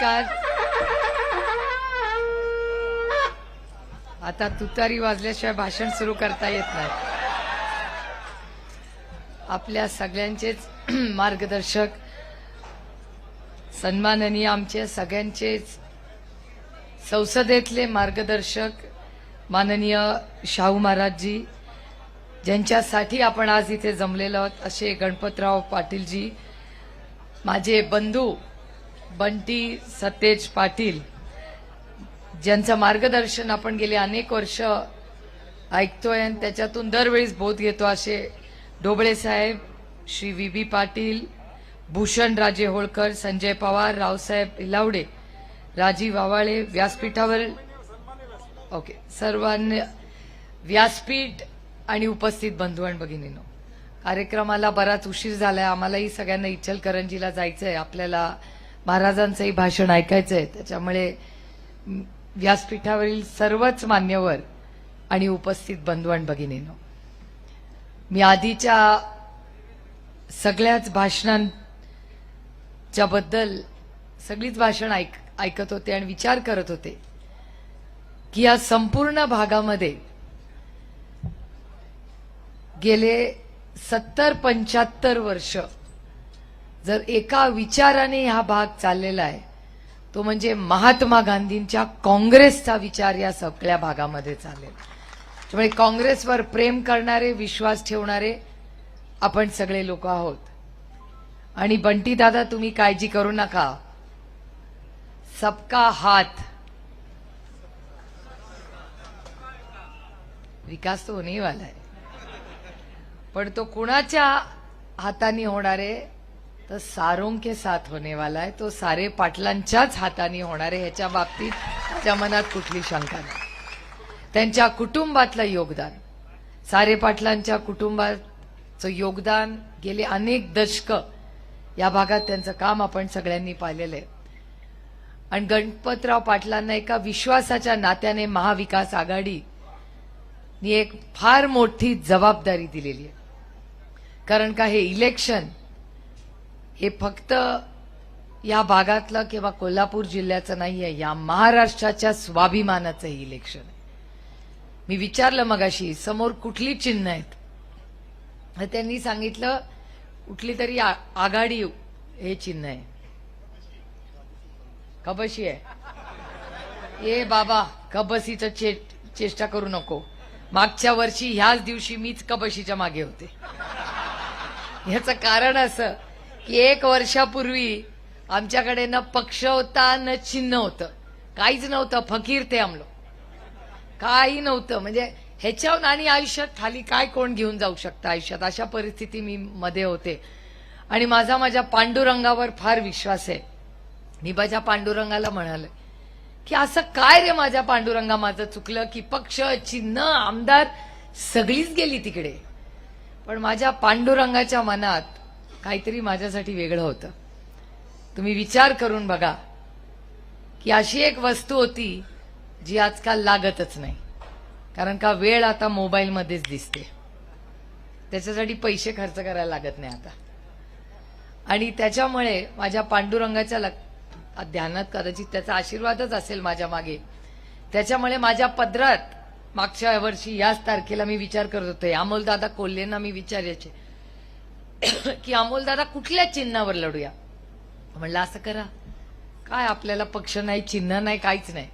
नमस्कार. आता तुतारी वाजल्याशिवाय भाषण सुरू करता येत नाही. आपल्या सगळ्यांचेच मार्गदर्शक, सन्माननीय आमचे सगळ्यांचेच संसदेतले मार्गदर्शक माननीय शाहू महाराजजी, ज्यांच्यासाठी आपण आज इथे जमलेलो आहोत, असे गणपतराव पाटीलजी, माझे बंधू बंटी सतेज पाटील, ज्यांचं मार्गदर्शन आपण गेले अनेक वर्ष ऐकतोय आणि त्याच्यातून दरवेळीच बोध घेतो, असे ढोबळे साहेब, श्री व्ही पाटील, भूषण राजे होळकर, संजय पवार, रावसाहेब इलावडे, राजीव आवाळे, व्यासपीठावर सर्वांनी व्यासपीठ आणि उपस्थित बंधू आणि भगिनींनो, कार्यक्रमाला बराच उशीर झालाय. आम्हालाही सगळ्यांना इचलकरंजीला जायचंय, आपल्याला महाराजांचंही भाषण ऐकायचंय. त्याच्यामुळे व्यासपीठावरील सर्वच मान्यवर आणि उपस्थित बंधू आणि भगिनींनो, मी आधीच्या सगळ्याच भाषणांच्या बद्दल सगळीच भाषण ऐकत होते आणि विचार करत होते की या संपूर्ण भागामध्ये गेले 70-75 वर्ष जर एका विचाराने हा भाग चाललेला आहे, तो म्हणजे महात्मा गांधींच्या काँग्रेसचा विचार या सगळ्या भागामध्ये चाललेला. त्यामुळे काँग्रेसवर प्रेम करणारे, विश्वास ठेवणारे आपण सगळे लोक आहोत. आणि बंटी दादा, तुम्ही काळजी करू नका, सबका हात विकास तो होने वाला है, पण तो कुणाच्या हाताने होणार आहे, तर सारों के साथ होने वाला है. तो सारे पाटलांच्याच हाताने होणार आहे, ह्याच्या बाबतीत माझ्या मनात कुठली शंका नाही. त्यांच्या कुटुंबातलं योगदान, सारे पाटलांच्या कुटुंबाचं योगदान, गेले अनेक दशक या भागात त्यांचं काम आपण सगळ्यांनी पाहिलेलं आहे. आणि गणपतराव पाटलांना एका विश्वासाच्या नात्याने महाविकास आघाडी नी एक फार मोठी जबाबदारी दिलेली आहे. कारण का, हे इलेक्शन हे फक्त या भागातलं किंवा कोल्हापूर जिल्ह्याचं नाही आहे, या महाराष्ट्राच्या स्वाभिमानाचं हे इलेक्शन आहे. मी विचारलं मगाशी समोर कुठली चिन्ह आहेत, त्यांनी सांगितलं कुठली तरी आघाडी हे चिन्ह आहे. कबशी आहे. ए बाबा, कबशीचं चेष्टा करू नको. मागच्या वर्षी ह्याच दिवशी मीच कबशीच्या मागे होते. ह्याचं कारण असं की 1 वर्षापूर्वी आमच्याकडे न पक्ष होता न चिन्ह होतं, काहीच नव्हतं. फकीर ते आमलो, काही नव्हतं. म्हणजे ह्याच्याहून आणि आयुष्यात खाली काय कोण घेऊन जाऊ शकतं आयुष्यात, अशा परिस्थिती मी मध्ये होते. आणि माझ्या पांडुरंगावर फार विश्वास आहे. मी माझ्या पांडुरंगाला म्हणाले की असं काय रे माझ्या पांडुरंगा, माझं चुकलं की पक्ष, चिन्ह, आमदार सगळीच गेली तिकडे, पण माझ्या पांडुरंगाच्या मनात काहीतरी माझ्यासाठी वेगळं होतं. तुम्ही विचार करून बघा की अशी एक वस्तू होती जी आजकाल लागतच नाही. कारण का, वेळ आता मोबाईलमध्येच दिसते, त्याच्यासाठी पैसे खर्च करायला लागत नाही आता. आणि त्याच्यामुळे माझ्या पांडुरंगाच्या ध्यानात, कदाचित त्याचा आशीर्वादच असेल माझ्या मागे, त्याच्यामुळे माझ्या पदरात मागच्या वर्षी याच तारखेला मी विचार करत होते, अमोलदादा कोल्हेंना मी विचारायचे की अमोलदादा कुठल्या चिन्हावर लढूया. म्हणलं असं करा, काय आपल्याला पक्ष नाही, चिन्ह नाही, काहीच नाही,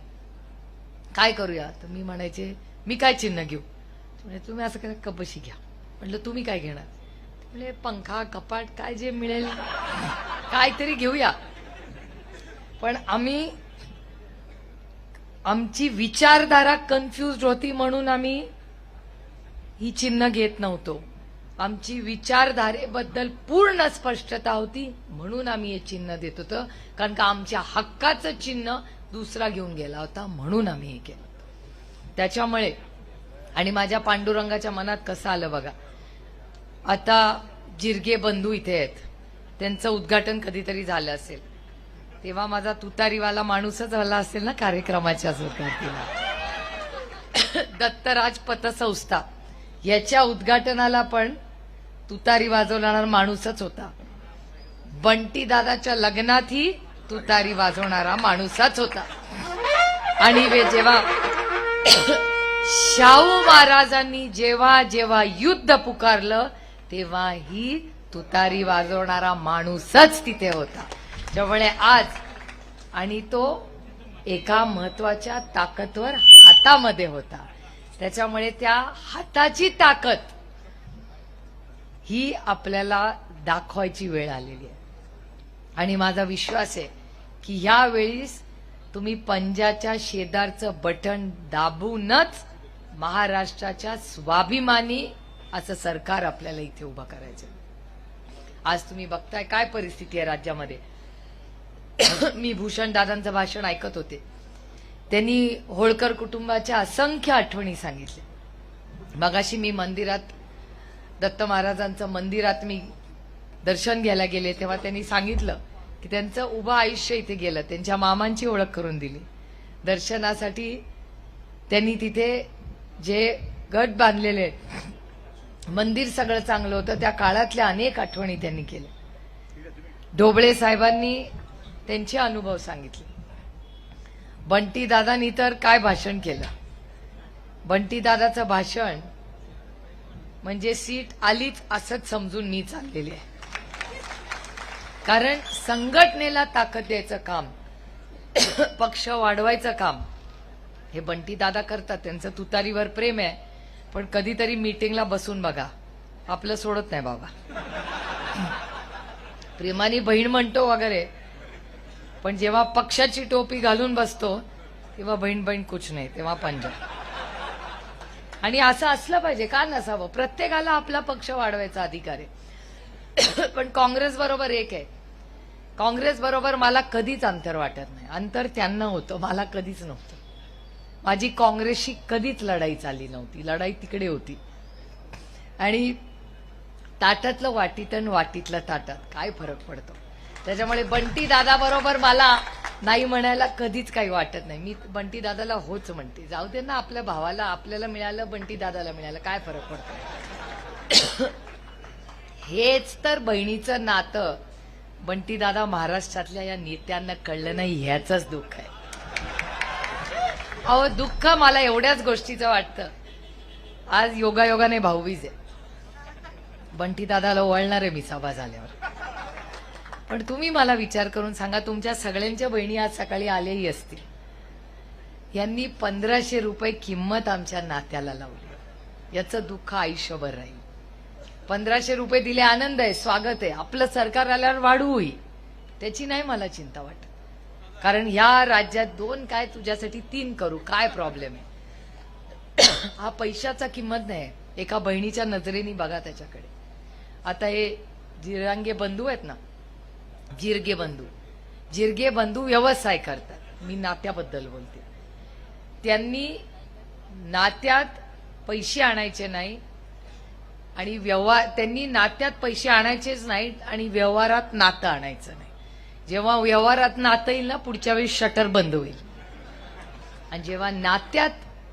काय करूया. तर मी म्हणायचे मी काय चिन्ह घेऊ. म्हणजे तुम्ही असं करा, कबशी घ्या. म्हटलं तुम्ही काय घेणार. म्हणजे पंखा, कपाट, काय जे मिळेल काहीतरी घेऊया. पण आमची विचारधारा कन्फ्युज होती म्हणून आम्ही ही चिन्ह घेत नव्हतो. आमची विचारधारेबद्दल पूर्ण स्पष्टता होती म्हणून आम्ही हे चिन्ह देत होतो. कारण का आमच्या हक्काचं चिन्ह दुसरा घेऊन गेला होता म्हणून आम्ही हे केलं. त्याच्यामुळे आणि माझ्या पांडुरंगाच्या मनात कसं आलं बघा. आता जिरगे बंधू इथे आहेत, त्यांचं उद्घाटन कधीतरी झालं असेल, तेव्हा माझा तुतारीवाला माणूसच झाला असेल ना कार्यक्रमाच्या सुरुवातीला. दत्तराज पतसंस्था याच्या उद्घाटनाला पण तुतारी वाजवणारा माणूसच होता. बंटी दादाच्या लग्नातही तुतारी वाजवणारा माणूसच होता. आणि जेव्हा शाहू महाराजांनी जेव्हा जेव्हा युद्ध पुकारलं तेव्हा ही तुतारी वाजवणारा माणूसच तिथे होता. त्यामुळे आज आणि तो एका महत्वाच्या ताकदवर हातामध्ये होता. त्याच्यामुळे त्या हाताची ताकद ही आपल्याला दाखवायची वेळ आलेली आहे. आणि माझा विश्वास आहे की ह्या वेळीस तुम्ही पंजाच्या शेजारचं बटन दाबूनच महाराष्ट्राच्या स्वाभिमानी असं सरकार आपल्याला इथे उभं करायचं. आज तुम्ही बघताय काय परिस्थिती आहे राज्यामध्ये. मी भूषण दादांचं भाषण ऐकत होते. त्यांनी होळकर कुटुंबाच्या असंख्य आठवणी सांगितल्या. मगाशी मी मंदिरात दत्त महाराजांचं मंदिरात मी दर्शन घ्यायला गेले तेव्हा त्यांनी सांगितलं की त्यांचं उभं आयुष्य इथे गेलं. त्यांच्या मामांची ओळख करून दिली. दर्शनासाठी त्यांनी तिथे जे गट बांधलेले मंदिर सगळं चांगलं होतं. त्या काळातल्या अनेक आठवणी त्यांनी केल्या. ढोबळे साहेबांनी त्यांचे अनुभव सांगितले. बंटी दादांनी तर काय भाषण केलं. बंटी दादाचं भाषण म्हणजे सीट आलीच असंच समजून मी चाललेली आहे. कारण संघटनेला ताकद द्यायचं काम, पक्ष वाढवायचं काम हे बंटी दादा करतात. त्यांचं तुतारीवर प्रेम आहे. पण कधीतरी मीटिंगला बसून बघा, आपलं सोडत नाही बाबा. प्रेमाने बहीण म्हणतो वगैरे, पण जेव्हा पक्षाची टोपी घालून बसतो तेव्हा बहीण बहीण कुछ नाही, तेव्हा पंजा. आणि असं असलं पाहिजे, का नसावं. प्रत्येकाला आपला पक्ष वाढवायचा अधिकार आहे. पण काँग्रेस बरोबर एक आहे, काँग्रेस बरोबर मला कधीच अंतर वाटत नाही. अंतर त्यांना होतं, मला कधीच नव्हतं. माझी काँग्रेसशी कधीच लढाई चालली नव्हती. लढाई तिकडे होती. आणि ताटातलं वाटीत आणि वाटीतलं ताटात काय फरक पडतो. त्याच्यामुळे बंटी दादा बरोबर मला नाही म्हणायला कधीच काही वाटत नाही. मी बंटी दादाला होच म्हणते. जाऊ दे ना, आपल्या भावाला आपल्याला मिळालं, बंटी दादाला मिळालं, काय फरक पडतो. हेच तर बहिणीचं नातं बंटी दादा महाराष्ट्रातल्या या नेत्यांना कळलं नाही, ह्याचंच दुःख आहे. अहो, दुःख मला एवढ्याच गोष्टीचं वाटतं. आज योगायोगाने भाऊबीज आहे. बंटी दादाला ओवाळणार आहे मी सभा झाल्यावर. पण तुम्ही मला विचार करून सांगा, तुमच्या सगळ्यांच्या बहिणी आज सकाळी आल्याही असतील. यांनी 1500 रुपये किंमत आमच्या नात्याला लावली. याचं दुःख आयुष्यभर राहील. 1500 रुपये दिले, आनंद आहे, स्वागत आहे. आपलं सरकार आल्यावर वाढू होईल, त्याची नाही मला चिंता वाटत. कारण ह्या राज्यात 2 काय तुझ्यासाठी 3 करू, काय प्रॉब्लेम आहे. हा पैशाचा किंमत नाही. एका बहिणीच्या नजरेने बघा त्याच्याकडे. आता हे जिरांगे बंधू आहेत ना, जिरगे बंधू व्यवसाय करतात. मी नात्याबद्दल बोलते. त्यांनी नात्यात पैसे आणायचे नाही आणि त्यांनी नात्यात पैसे आणायचेच नाहीत आणि व्यवहारात नातं आणायचं नाही. जेव्हा व्यवहारात नातं येईल ना, पुढच्या वेळी शटर बंद होईल. आणि जेव्हा नात्यात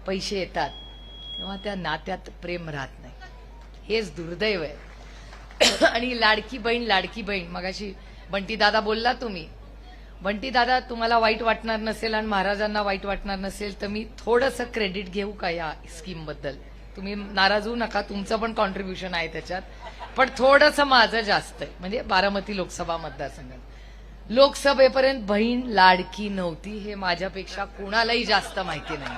पैसे येतात तेव्हा त्या नात्यात प्रेम राहत नाही. हेच दुर्दैव आहे. आणि लाडकी बहीण मगाशी बंटी दादा बोलला तुम्ही. बंटी दादा, तुम्हाला वाईट वाटणार नसेल आणि महाराजांना वाईट वाटणार नसेल तर मी थोडंसं क्रेडिट घेऊ का या स्कीम बद्दल. तुम्ही नाराज होऊ नका, तुमचं पण कॉन्ट्रीब्युशन आहे त्याच्यात. पण थोडंसं माझं जास्त आहे. म्हणजे बारामती लोकसभा मतदारसंघात लोकसभेपर्यंत बहीण लाडकी नव्हती, हे माझ्यापेक्षा कोणालाही जास्त माहिती नाही.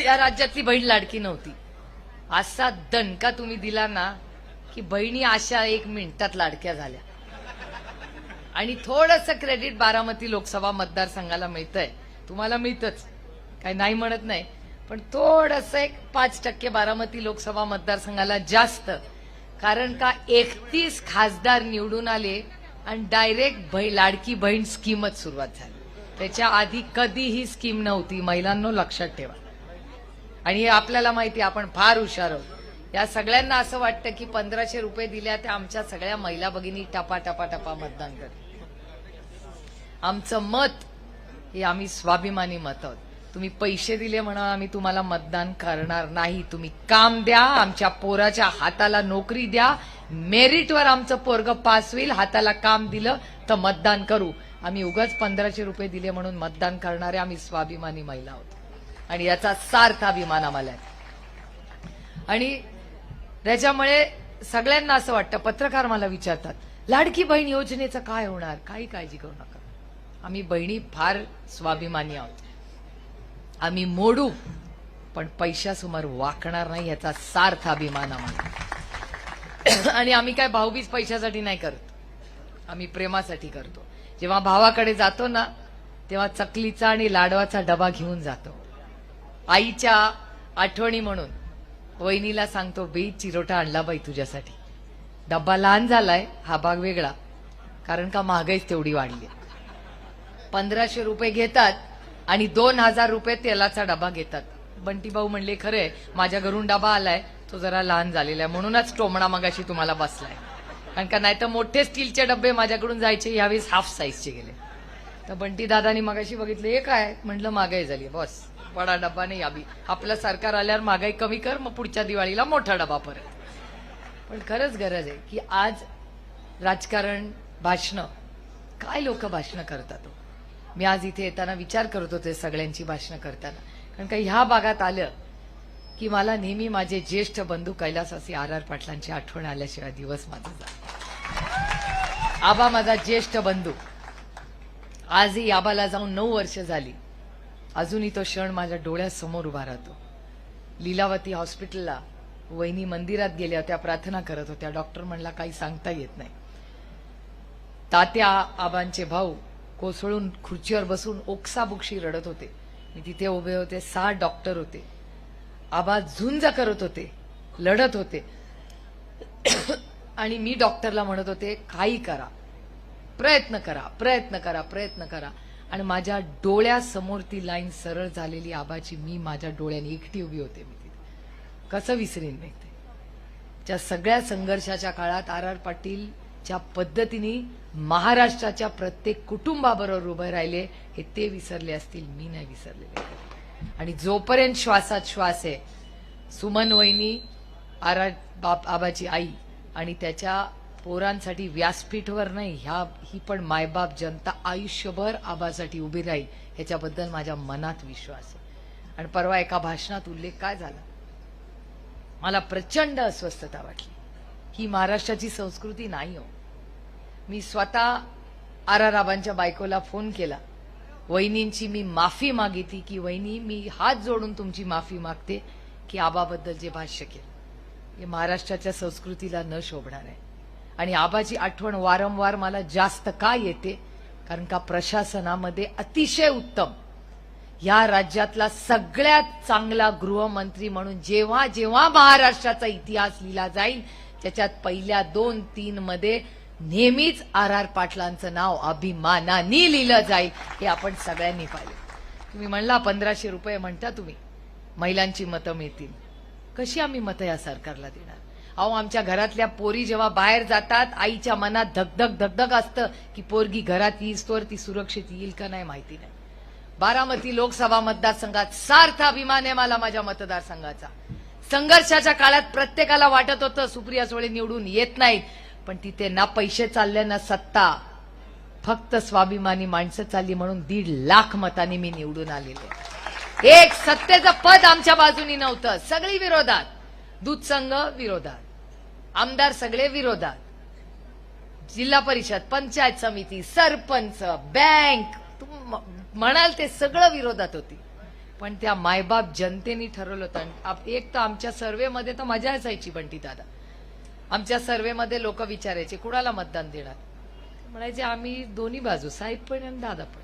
या राज्यातली बहीण लाडकी नव्हती. असा दणका तुम्ही दिला ना की बहिणी अशा 1 मिनिटात लाडक्या झाल्या. आणि थोडंसं क्रेडिट बारामती लोकसभा मतदारसंघाला मिळतंय. तुम्हाला मिळतच, काही नाही म्हणत नाही. पण थोडंसं 5% बारामती लोकसभा मतदारसंघाला जास्त. कारण का 31 खासदार निवडून आले आणि डायरेक्ट लाडकी बहीण स्कीमच सुरुवात झाली. त्याच्या आधी कधीही स्कीम नव्हती. महिलांनो लक्षात ठेवा. आणि आपल्याला माहिती, आपण फार हुशार आहोत. या सगळ्यांना असं वाटतं की 1500 रुपये दिल्या त्या आमच्या सगळ्या महिला भगिनी टपा मतदान करतात. आमचं मत हे आम्ही स्वाभिमानी मत आहोत. तुम्ही पैसे दिले म्हणून आम्ही तुम्हाला मतदान करणार नाही. तुम्ही काम द्या, आमच्या पोराच्या हाताला नोकरी द्या, मेरिटवर आमचं पोरग पास होईल, हाताला काम दिलं तर मतदान करू. आम्ही उगाच 1500 रुपये दिले म्हणून मतदान करणारे आम्ही स्वाभिमानी महिला आहोत आणि याचा सार्थ अभिमान आम्हाला आहे. आणि त्याच्यामुळे सगळ्यांना असं वाटतं, पत्रकार मला विचारतात लाडकी बहीण योजनेचं काय होणार, काही काळजी करू नका. आम्ही बहिणी फार स्वाभिमानी आहोत. आम्ही मोडू पण पैशासमोर वाकणार नाही याचा सार्थ अभिमान आम्हाला. आणि आम्ही काय भाऊबीज पैशासाठी नाही करत, आम्ही प्रेमासाठी करतो. जेव्हा भावाकडे जातो ना तेव्हा चकलीचा आणि लाडवाचा डबा घेऊन जातो. आईच्या आठवणी म्हणून वहिनीला सांगतो, बे चिरोटा आणला बाई तुझ्यासाठी. डब्बा लहान झालाय, हा भाग वेगळा, कारण का महागाईच तेवढी वाढली. 1500 रुपये घेतात आणि 2000 रुपये तेलाचा डबा घेतात. बंटी भाऊ म्हणले, खरे माझ्या घरून डबा आलाय, तो जरा लहान झालेला आहे म्हणूनच टोमणा मगाशी तुम्हाला बसलाय. कारण का नाही तर मोठे स्टीलचे डबे माझ्याकडून जायचे, यावेळेस हाफ साईजचे गेले. तर बंटी दादानी मगाशी बघितलं, हे काय, म्हटलं महागाई झाली बॉस, बडा डब्बा नाही अभि. आपलं सरकार आल्यावर महागाई कमी कर, मग पुढच्या दिवाळीला मोठा डबा परत. पण खरंच गरज आहे की आज राजकारण, भाषणं, काय लोक भाषणं करतात. मी आज इथे येताना विचार करत होते सगळ्यांची भाषणं करताना, कारण का ह्या भागात आलं की मला नेहमी माझे ज्येष्ठ बंधू कैलासवासी आर पाटलांची आठवण आल्याशिवाय दिवस माझा जात. आबा माझा ज्येष्ठ बंधू, आजही आबाला जाऊन 9 वर्ष झाली, अजूनही तो क्षण माझ्या डोळ्यासमोर उभा राहतो. लीलावती हॉस्पिटलला वहिनी मंदिरात गेल्या होत्या, प्रार्थना करत होत्या. डॉक्टर म्हणला काही सांगता येत नाही. तात्या आबांचे भाऊ कोसळून खुर्चीवर बसून ओक्साबुक्शी रडत होते. मी तिथे उभे होते, 6 डॉक्टर होते. आबा झुंज करत होते, लढत होते. आणि मी डॉक्टरला म्हणत होते, काही करा, प्रयत्न करा, प्रयत्न करा, प्रयत्न करा. आणि माझ्या डोळ्यासमोर ती लाईन सरळ झालेली आबाची, मी माझ्या डोळ्याने एकटी उभी होते. मी तिथे कसं विसरीन नाही ते. त्या सगळ्या संघर्षाच्या काळात आर पाटील ज्या पद्धतीने महाराष्ट्राच्या प्रत्येक कुटुंबाबरोबर उभे राहिले, हे ते विसरले असतील, मी नाही विसरलेले. आणि जोपर्यंत श्वासात श्वास आहे, सुमन वहिनी, आबाची आई आणि त्याच्या पोरांसाठी व्यासपीठवर नाही, ही पण मायबाप जनता आयुष्यभर आबासाठी उभी राहील, ह्याच्याबद्दल माझ्या मनात विश्वास आहे. आणि परवा एका भाषणात उल्लेख काय झाला, मला प्रचंड अस्वस्थता वाटली. ही महाराष्ट्राची संस्कृती नाही हो. मी स्वतः आबांच्या बायकोला फोन केला, वहिनींची मी माफी मागितली की वहिनी, मी हात जोडून तुमची माफी मागते की आबाबद्दल जे भाष्य केलं हे महाराष्ट्राच्या संस्कृतीला न शोभणार आहे. आणि आबाची आठवण वारंवार मला जास्त का येते, कारण का प्रशासनामध्ये अतिशय उत्तम, या राज्यातला सगळ्यात चांगला गृहमंत्री म्हणून जेव्हा जेव्हा महाराष्ट्राचा इतिहास लिहिला जाईल, त्याच्यात पहिल्या 2-3 मध्ये नेहमीच आर पाटलांचं नाव अभिमानाने लिहिलं जाईल, हे आपण सगळ्यांनी पाहिलं. तुम्ही म्हणला 1500 रुपये म्हणता तुम्ही, महिलांची मतं मिळतील. कशी आम्ही मतं या सरकारला देणार? अहो, आमच्या घरातल्या पोरी जेव्हा बाहेर जातात, आईच्या मनात धगधग धगधग असतं की पोरगी घरात येईस्तोवर ती सुरक्षित येईल का नाही माहिती नाही. बारामती लोकसभा मतदारसंघात सार्थ अभिमान आहे मला माझ्या मतदारसंघाचा. संघर्षाच्या काळात प्रत्येकाला वाटत होतं सुप्रिया सुळे निवडून येत नाहीत, पण तिथे ना पैसे चालले ना सत्ता, फक्त स्वाभिमानी माणसं चालली म्हणून 1.5 लाख मतांनी मी निवडून आलेले. एक सत्तेचं पद आमच्या बाजूनी नव्हतं, सगळी विरोधात. दूध संघ विरोधात, आमदार सगळे विरोधात, जिल्हा परिषद, पंचायत समिती, सरपंच, बँक, म्हणाल ते सगळं विरोधात होती. पण त्या मायबाप जनतेने ठरवलं होतं. एक तर आमच्या सर्वेमध्ये तर मजा असायची बंटी दादा, आमच्या सर्वेमध्ये लोक विचारायचे कुणाला मतदान देणार, म्हणायचे आम्ही दोन्ही बाजू, साहेब पण आणि दादा पण.